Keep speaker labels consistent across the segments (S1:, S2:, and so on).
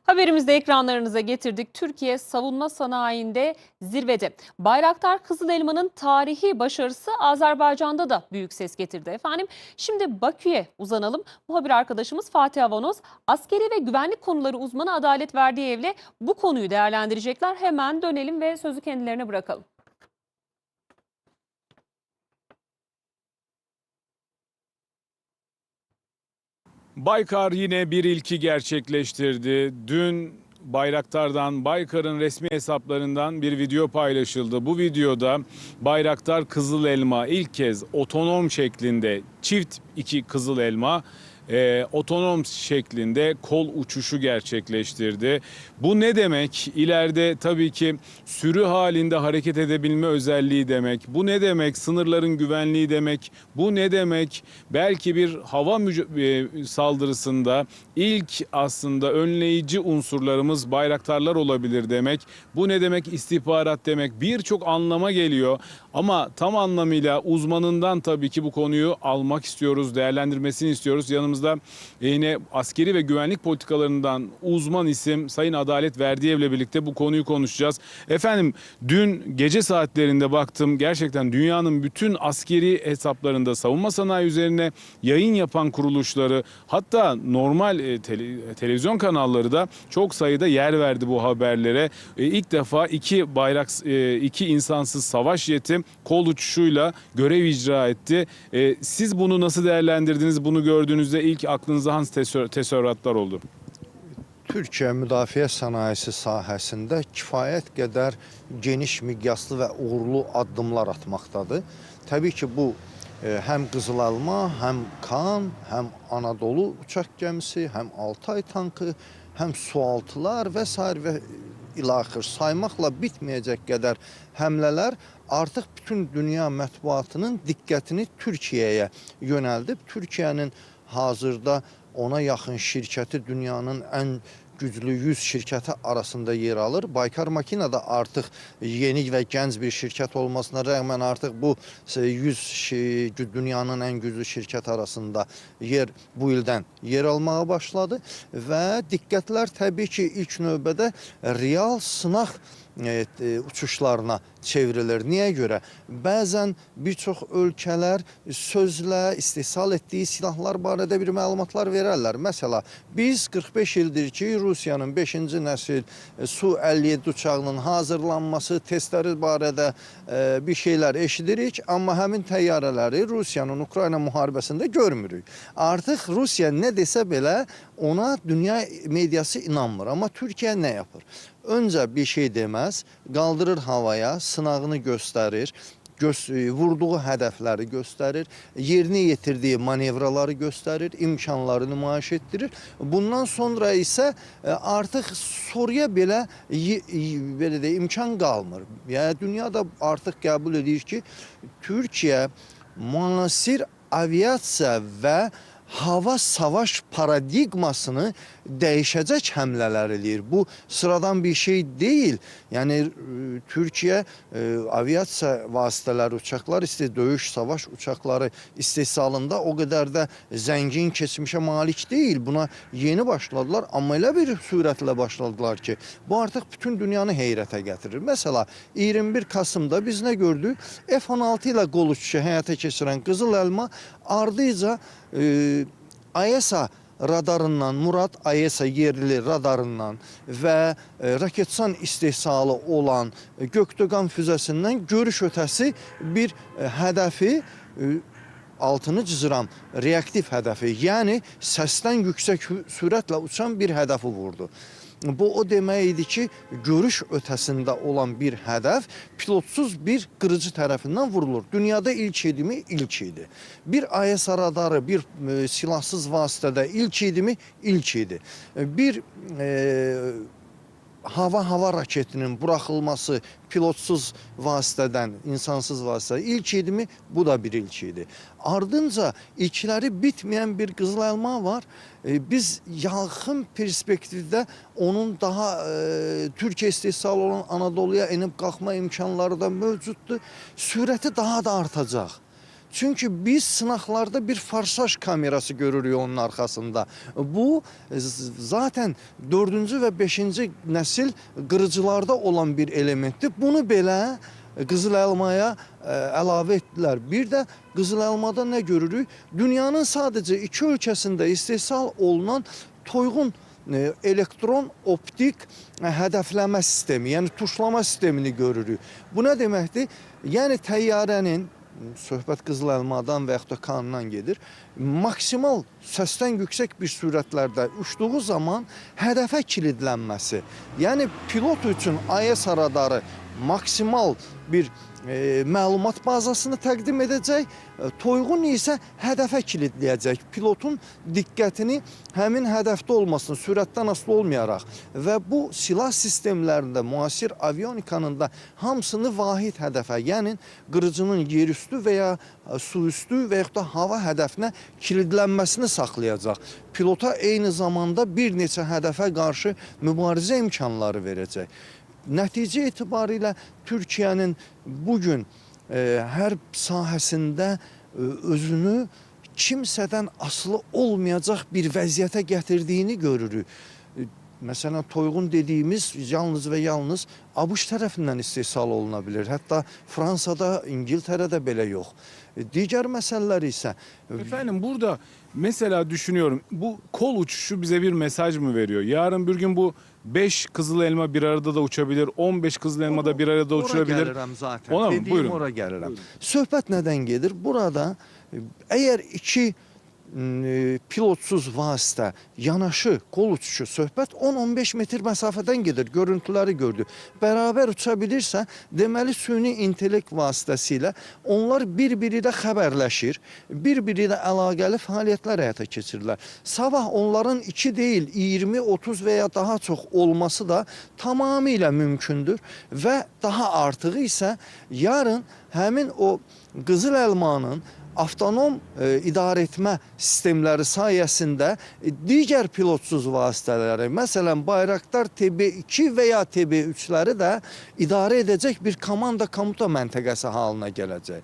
S1: Haberimizde ekranlarınıza getirdik. Türkiye savunma sanayinde zirvede. Bayraktar Kızılelma'nın tarihi başarısı Azerbaycan'da da büyük ses getirdi efendim. Şimdi Bakü'ye uzanalım. Muhabir arkadaşımız Fatih Avanoz, askeri ve güvenlik konuları uzmanı Adalet Verdiyev'le bu konuyu değerlendirecekler. Hemen dönelim ve sözü kendilerine bırakalım.
S2: Baykar yine bir ilki gerçekleştirdi. Dün Bayraktar'dan, Baykar'ın resmi hesaplarından bir video paylaşıldı. Bu videoda Bayraktar Kızıl Elma ilk kez otonom şeklinde çift iki Kızıl Elma otonom şeklinde kol uçuşu gerçekleştirdi. Bu ne demek? İleride tabii ki sürü halinde hareket edebilme özelliği demek. Bu ne demek? Sınırların güvenliği demek. Bu ne demek? Belki bir hava saldırısında ilk aslında önleyici unsurlarımız bayraktarlar olabilir demek. Bu ne demek? İstihbarat demek. Birçok anlama geliyor. Ama tam anlamıyla uzmanından tabii ki bu konuyu almak istiyoruz, değerlendirmesini istiyoruz. Yanımızda yine askeri ve güvenlik politikalarından uzman isim Sayın Adalet Verdiyev'le birlikte bu konuyu konuşacağız. Efendim dün gece saatlerinde baktım, gerçekten dünyanın bütün askeri hesaplarında savunma sanayi üzerine yayın yapan kuruluşları, hatta normal televizyon kanalları da çok sayıda yer verdi bu haberlere. İlk defa iki insansız savaş jeti kol uçuşuyla görev icra etti. Siz bunu nasıl değerlendirdiniz? Bunu gördüğünüzde ilk aklınıza hangi təsərrüatlar oldu?
S3: Türkiyə müdafiə sənayesi sahəsində kifayət qədər geniş miqyaslı və uğurlu addımlar atmaqdadır. Təbii ki, bu həm Qızıl Elma, həm KAN, həm Anadolu uçaq gəmisi, həm Altay tankı, həm sualtılar və s. və ilaxır saymaqla bitməyəcək qədər həmlələr artıq bütün dünya mətbuatının diqqətini Türkiyəyə yönəldib. Türkiyənin hazırda ona yaxın şirkəti dünyanın ən güclü 100 şirkəti arasında yer alır. Baykar Makina da artıq yeni və gənc bir şirkət olmasına rəğmən artıq bu 100 dünyanın ən güclü şirkət arasında bu ildən yer almağa başladı və diqqətlər təbii ki, ilk növbədə real sınaq uçuşlarına çevrilir. Niyə görə? Bəzən bir çox ölkələr sözlə istehsal etdiyi silahlar barədə bir məlumatlar verərlər. Məsəla, biz 45 ildir ki, Rusiyanın 5-ci nəsil Su-57 uçağının hazırlanması, testləri barədə bir şeylər eşidirik, amma həmin təyyarələri Rusiyanın Ukrayna müharibəsində görmürük. Artıq Rusiya nə desə belə ona dünya mediası inanmır. Amma Türkiyə nə yapır? Öncə bir şey deməz, qaldırır havaya, sınağını göstərir, vurduğu hədəfləri göstərir, yerinə yetirdiyi manevraları göstərir, imkanları nümayiş etdirir. Bundan sonra isə artıq soruya belə imkan qalmır. Yəni dünyada artıq qəbul edir ki, Türkiyə müasir aviasiya və hava savaş paradigmasını dəyişəcək həmlələr eləyir. Bu sıradan bir şey deyil. Yəni Türkiyə aviasiya vasitələri, uçaqlar, döyüş savaş uçaqları istehsalında o qədər də zəngin keçmişə malik deyil. Buna yeni başladılar, amma elə bir sürətlə başladılar ki, bu artıq bütün dünyanı heyrətə gətirir. Məsəla, 21 Kasımda biz nə gördük? F-16 ilə qol uçuşu həyata keçirən Qızıl Elma ardıca AESA radarından, Murad AESA yerli radarından və raketsan istehsalı olan Göktürk füzəsindən görüş ötəsi bir hədəfi, altını cızıram, reaktiv hədəfi, yəni səsdən yüksək sürətlə uçan bir hədəfi vurdu. Bu o demək idi ki, görüş ötəsində olan bir hədəf pilotsuz bir qırıcı tərəfindən vurulur. Dünyada ilk idimi? İlk idi. Bir AESA radarı, bir silahsız vasitədə ilk idimi? İlk idi. Bir hava raketinin buraxılması pilotsuz vasitədən, insansız vasitədən ilk idimi? Bu da bir ilk idi. Ardınca ilkləri bitməyən bir Qızıl Elma var. Biz yaxın perspektivdə onun daha Türkiyə istehsalı olan Anadoluya enib qalxma imkanları da mövcuddur. Sürəti daha da artacaq. Çünki biz sınaqlarda bir farsaj kamerası görürük onun arxasında. Bu zaten 4-cü və 5-ci nəsil qırıcılarda olan bir elementdir. Bunu belə qızıl elmaya əlavə etdilər. Bir də qızıl elmada nə görürük? Dünyanın sadəcə 2 ölkəsində istehsal olunan toyğun elektron optik hədəfləmə sistemi, yəni tuşlama sistemini görürük. Bu nə deməkdir? Yəni təyyarənin, söhbət qızıl elmadan və yaxud da kanından gedir, maksimal səsdən yüksək bir sürətlərdə uçduğu zaman hədəfə kilidlənməsi. Yəni pilot üçün AES radarı maksimal bir məlumat bazasını təqdim edəcək, toyğun isə hədəfə kilidləyəcək. Pilotun diqqətini həmin hədəfdə olmasını, sürətdən asılı olmayaraq və bu silah sistemlərində, müasir avionikanın da hamısını vahid hədəfə, yəni qırıcının yerüstü və ya suüstü və yaxud da hava hədəfinə kilidlənməsini saxlayacaq. Pilota eyni zamanda bir neçə hədəfə qarşı mübarizə imkanları verəcək. Nəticə etibarilə Türkiyənin bugün hərb sahəsində özünü kimsədən asılı olmayacaq bir vəziyyətə gətirdiyini görürük. Məsələn, toyğun dediyimiz yalnız və yalnız ABŞ tərəfindən istehsal oluna bilir. Hətta Fransada, İngiltərədə belə yox. Digər məsələlər isə...
S2: Efendim burada mesela düşünüyorum, bu kol uçuşu bize bir mesaj mı veriyor? Yarın bir gün bu 5 kızıl elma bir arada da uçabilir, 15 kızıl elma da bir arada uçurabilir.
S3: Ora gəlirəm zaten.
S2: Ona mı?
S3: Dediyim
S2: Buyurun.
S3: ora gəlirəm. Söhbət nədən gedir? Burada əgər iki pilotsuz vasitə yanaşı qol uçuşu söhbət 10-15 metr məsafədən gedir. Görüntüləri gördük. Bərabər uça bilirsə, deməli süni intellekt vasitəsilə onlar bir-biri ilə xəbərləşir, bir-biri ilə əlaqəli fəaliyyətlər həyata keçirirlər. Sabah onların 2 deyil, 20, 30 və ya daha çox olması da tamamilə mümkündür və daha artığı isə yarın həmin o qızıl elmanın avtonom idarəetmə sistemləri sayəsində digər pilotsuz vasitələri, məsələn Bayraktar TB2 və ya TB3-ləri də idarə edəcək bir komanda komuta məntəqəsi halına gələcək.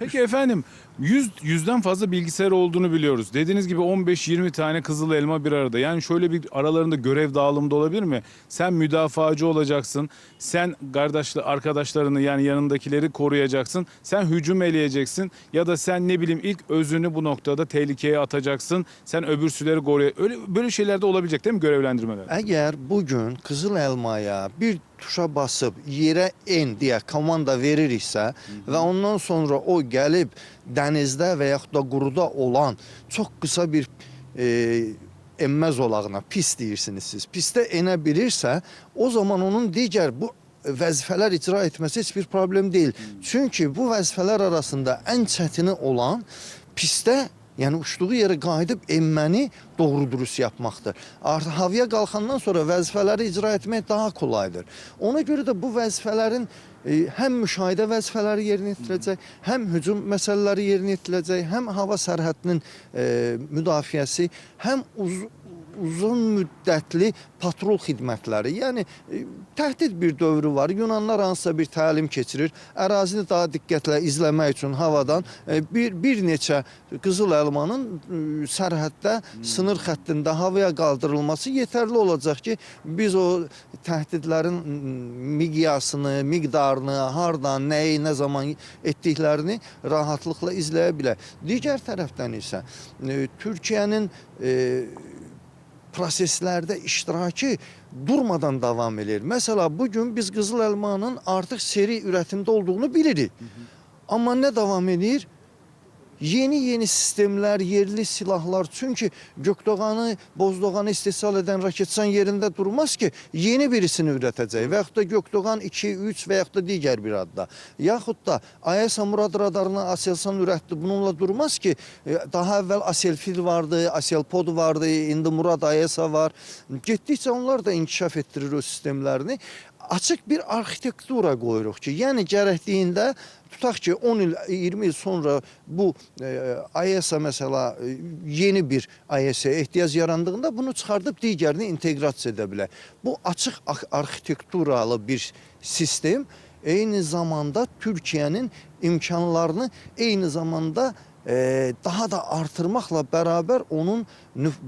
S2: Peki efendim, yüzden fazla bilgisayar olduğunu biliyoruz. Dediğiniz gibi 15-20 tane kızıl elma bir arada. Yani şöyle bir aralarında görev dağılımı da olabilir mi? Sen müdafacı olacaksın. Sen arkadaşlarını yani yanındakileri koruyacaksın. Sen hücum eleyeceksin. Ya da sen ne bileyim ilk özünü bu noktada tehlikeye atacaksın. Sen öbürsüleri koruyacaksın. Böyle şeyler de olabilecek değil mi görevlendirmeler?
S3: Əgər bugün qızıl elmaya bir tuşa basıb yerə en deyə komanda veririksə və ondan sonra o gəlib dənizdə və yaxud da quruda olan çox qısa bir enmə zolağına, pist deyirsiniz siz, pistə enə bilirsə, o zaman onun digər bu vəzifələr icra etməsi heç bir problem deyil. Çünki bu vəzifələr arasında ən çətini olan pistə, yəni uçduğu yerə qayıdıb enməni doğru-dürüst yapmaqdır. Artıq havaya qalxandan sonra vəzifələri icra etmək daha kolaydır. Ona görə də bu vəzifələrin həm müşahidə vəzifələri yerinə yetiriləcək, həm hücum məsələləri yerinə yetiriləcək, həm hava sərhədinin müdafiəsi, həm uzun müddətli patrol xidmətləri. Yəni təhdid bir dövrü var. Yunanlar hansısa bir təlim keçirir. Ərazini daha diqqətlə izləmək üçün havadan bir neçə qızıl elmanın sərhəddə, sınır xəttində havaya qaldırılması yetərli olacaq ki, biz o təhdidlərin miqyasını, miqdarını, hardan, nəyi, nə zaman etdiklərini rahatlıqla izləyə bilək. Digər tərəfdən isə Türkiyənin proseslərdə iştirakı durmadan davam edir. Məsələ, bugün biz qızıl elmanın artıq seri üretimdə olduğunu bilirik. Amma nə davam edir? Yeni sistemlər, yerli silahlar. Çünki Gökdoğanı, Bozdoğanı istehsal edən raketçan yerində durmaz ki, yeni birisini ürətəcək. Və yaxud da Gökdoğan 2, 3 və yaxud da digər bir adda. Yaxud da AESA Murad radarını Aselsan ürətdi. Bununla durmaz ki, daha əvvəl Aselfil vardı, Aselpod vardı, indi Murad AESA var. Getdikcə onlar da inkişaf etdirir o sistemlərini. Açıq bir arxitektura qoyuruq ki, yəni gərəkdiyində tutaq ki 10 il, 20 il sonra bu AESA məsələ yeni bir AESA ehtiyac yarandığında bunu çıxardıb digərini inteqrasiya edə bilər. Bu açıq arxitekturalı bir sistem eyni zamanda Türkiyənin imkanlarını eyni zamanda daha da artırmaqla bərabər onun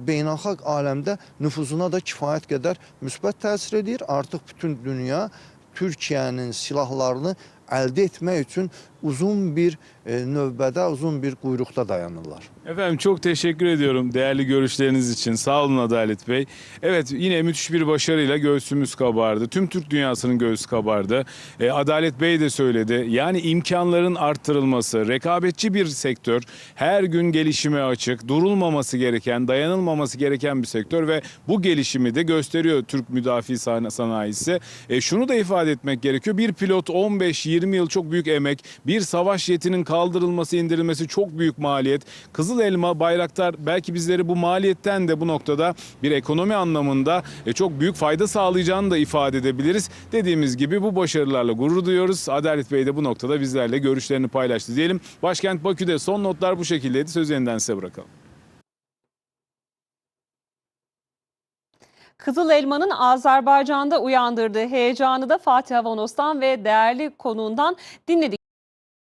S3: beynəlxalq aləmdə nüfuzuna da kifayət qədər müsbət təsir edir. Artıq bütün dünya Türkiyənin silahlarını əldə etmək üçün uzun bir növbədə, uzun bir quyruqda dayanırlar.
S2: Efendim çok teşekkür ediyorum değerli görüşleriniz için. Sağ olun Adalet Bey. Evet, yine müthiş bir başarıyla göğsümüz kabardı. Tüm Türk dünyasının göğsü kabardı. Adalet Bey de söyledi. Yani imkanların arttırılması, rekabetçi bir sektör, her gün gelişime açık, durulmaması gereken, dayanılmaması gereken bir sektör ve bu gelişimi de gösteriyor Türk müdafi sanayisi. Şunu da ifade etmek gerekiyor. Bir pilot 15-20 yıl çok büyük emek, bir savaş jetinin kaldırılması, indirilmesi çok büyük maliyet. Kızıl Elma, Bayraktar belki bizleri bu maliyetten de bu noktada bir ekonomi anlamında çok büyük fayda sağlayacağını da ifade edebiliriz. Dediğimiz gibi bu başarılarla gurur duyuyoruz. Adalet Bey de bu noktada bizlerle görüşlerini paylaştı diyelim. Başkent Bakü'de son notlar bu şekildeydi. Sözü yeniden size bırakalım.
S1: Kızıl Elma'nın Azerbaycan'da uyandırdığı heyecanı da Fatih Avanos'tan ve değerli konuğundan dinledik.